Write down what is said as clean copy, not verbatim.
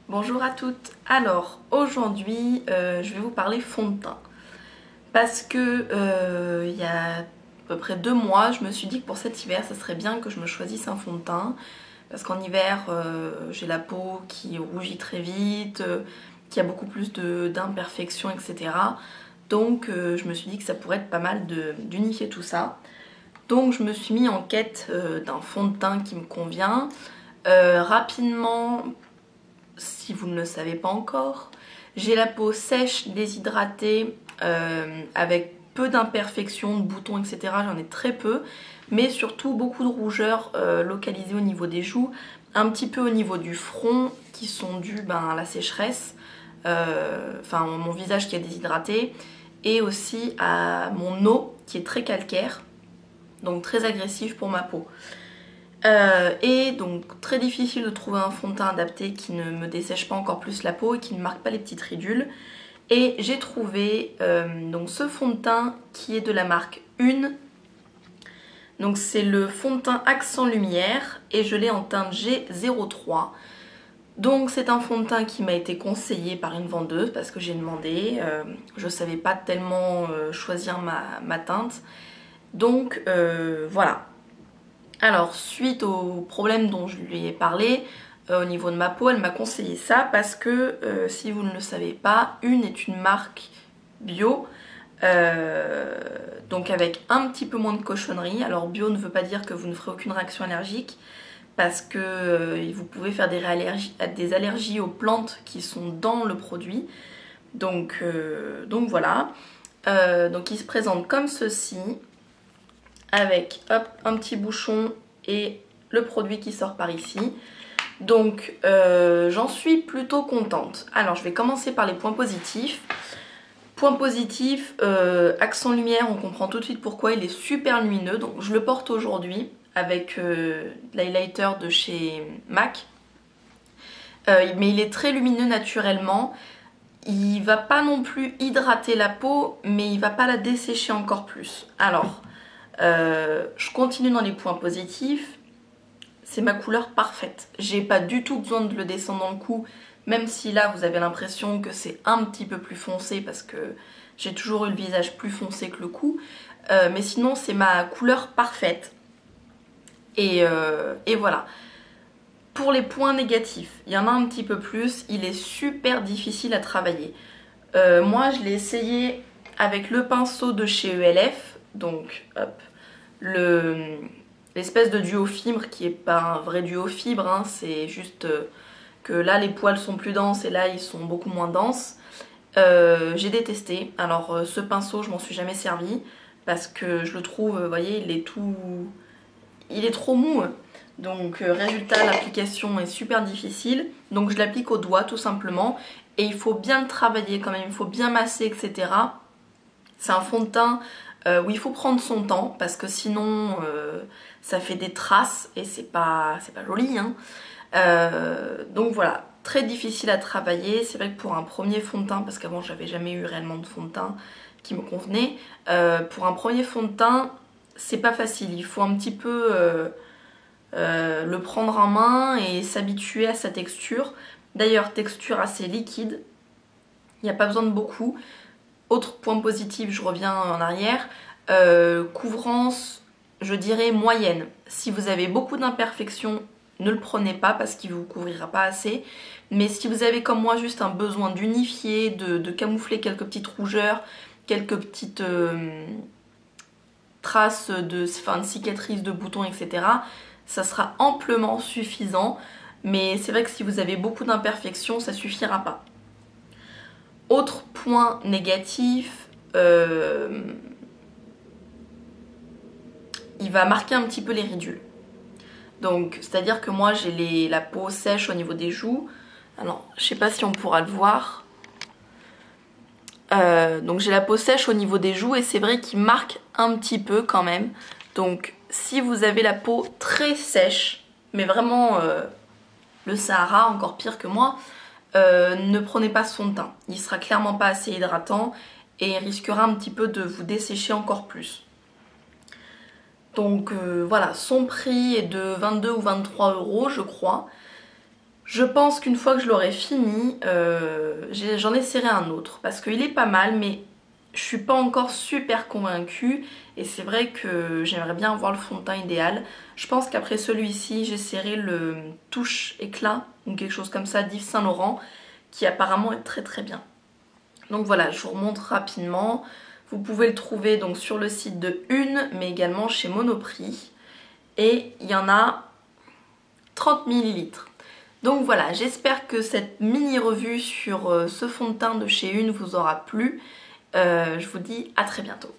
Bonjour à toutes. Alors aujourd'hui je vais vous parler fond de teint parce que il y a à peu près 2 mois je me suis dit que pour cet hiver ça serait bien que je me choisisse un fond de teint parce qu'en hiver j'ai la peau qui rougit très vite, qui a beaucoup plus d'imperfections, etc. Donc je me suis dit que ça pourrait être pas mal d'unifier tout ça. Donc je me suis mis en quête d'un fond de teint qui me convient. Rapidement, si vous ne le savez pas encore, j'ai la peau sèche, déshydratée, avec peu d'imperfections, de boutons, etc. J'en ai très peu, mais surtout beaucoup de rougeurs localisées au niveau des joues, un petit peu au niveau du front, qui sont dues à la sécheresse, enfin mon visage qui est déshydraté, et aussi à mon eau qui est très calcaire, donc très agressive pour ma peau. Et donc très difficile de trouver un fond de teint adapté qui ne me dessèche pas encore plus la peau et qui ne marque pas les petites ridules. Et j'ai trouvé donc ce fond de teint qui est de la marque Une. Donc c'est le fond de teint Accent Lumière et je l'ai en teinte G03. Donc c'est un fond de teint qui m'a été conseillé par une vendeuse parce que j'ai demandé. Je savais pas tellement choisir ma teinte. Donc voilà. Alors, suite au problème dont je lui ai parlé, au niveau de ma peau, elle m'a conseillé ça parce que, si vous ne le savez pas, Une est une marque bio, donc avec un petit peu moins de cochonnerie. Alors bio ne veut pas dire que vous ne ferez aucune réaction allergique, parce que vous pouvez faire des allergies aux plantes qui sont dans le produit. Donc voilà. Donc il se présente comme ceci, avec hop, un petit bouchon et le produit qui sort par ici. Donc j'en suis plutôt contente. Alors je vais commencer par les points positifs. Point positif, accent lumière, on comprend tout de suite pourquoi il est super lumineux. Donc je le porte aujourd'hui avec l'highlighter de chez MAC. Mais il est très lumineux naturellement. Il va pas non plus hydrater la peau, mais il va pas la dessécher encore plus. Alors, je continue dans les points positifs. C'est ma couleur parfaite. J'ai pas du tout besoin de le descendre dans le cou, même si là vous avez l'impression que c'est un petit peu plus foncé parce que j'ai toujours eu le visage plus foncé que le cou. Mais sinon c'est ma couleur parfaite. Et voilà. Pour les points négatifs, il y en a un petit peu plus. Il est super difficile à travailler. Moi je l'ai essayé avec le pinceau de chez ELF. Donc hop, l'espèce de duo fibre qui est pas un vrai duo fibre, hein, c'est juste que là les poils sont plus denses et là ils sont beaucoup moins denses. J'ai détesté. Alors ce pinceau je m'en suis jamais servi parce que je le trouve, vous voyez, il est trop mou. Donc résultat, l'application est super difficile. Donc je l'applique au doigt tout simplement et il faut bien le travailler quand même, il faut bien masser, etc. C'est un fond de teint où il faut prendre son temps parce que sinon ça fait des traces et c'est pas joli, hein. Donc voilà, très difficile à travailler. C'est vrai que pour un premier fond de teint, parce qu'avant j'avais jamais eu réellement de fond de teint qui me convenait, pour un premier fond de teint c'est pas facile. Il faut un petit peu le prendre en main et s'habituer à sa texture. D'ailleurs, texture assez liquide, il n'y a pas besoin de beaucoup. Autre point positif, je reviens en arrière, couvrance, je dirais moyenne. Si vous avez beaucoup d'imperfections, ne le prenez pas parce qu'il ne vous couvrira pas assez. Mais si vous avez comme moi juste un besoin d'unifier, de camoufler quelques petites rougeurs, quelques petites traces de cicatrices, de boutons, etc., ça sera amplement suffisant. Mais c'est vrai que si vous avez beaucoup d'imperfections, ça suffira pas. Autre point négatif, il va marquer un petit peu les ridules. Donc, c'est-à-dire que moi j'ai la peau sèche au niveau des joues. Alors, je sais pas si on pourra le voir. Donc j'ai la peau sèche au niveau des joues et c'est vrai qu'il marque un petit peu quand même. Donc si vous avez la peau très sèche, mais vraiment le Sahara, encore pire que moi, ne prenez pas ce fond de teint. Il sera clairement pas assez hydratant et il risquera un petit peu de vous dessécher encore plus. Donc voilà, son prix est de 22 ou 23 € je crois. Je pense qu'une fois que je l'aurai fini, j'en essaierai un autre parce qu'il est pas mal, mais je suis pas encore super convaincue et c'est vrai que j'aimerais bien avoir le fond de teint idéal. Je pense qu'après celui-ci, j'essaierai le touche éclat ou quelque chose comme ça d'Yves Saint Laurent qui apparemment est très très bien. Donc voilà, je vous remontre rapidement. Vous pouvez le trouver donc sur le site de Une, mais également chez Monoprix. Et il y en a 30 millilitres. Donc voilà, j'espère que cette mini revue sur ce fond de teint de chez Une vous aura plu. Je vous dis à très bientôt.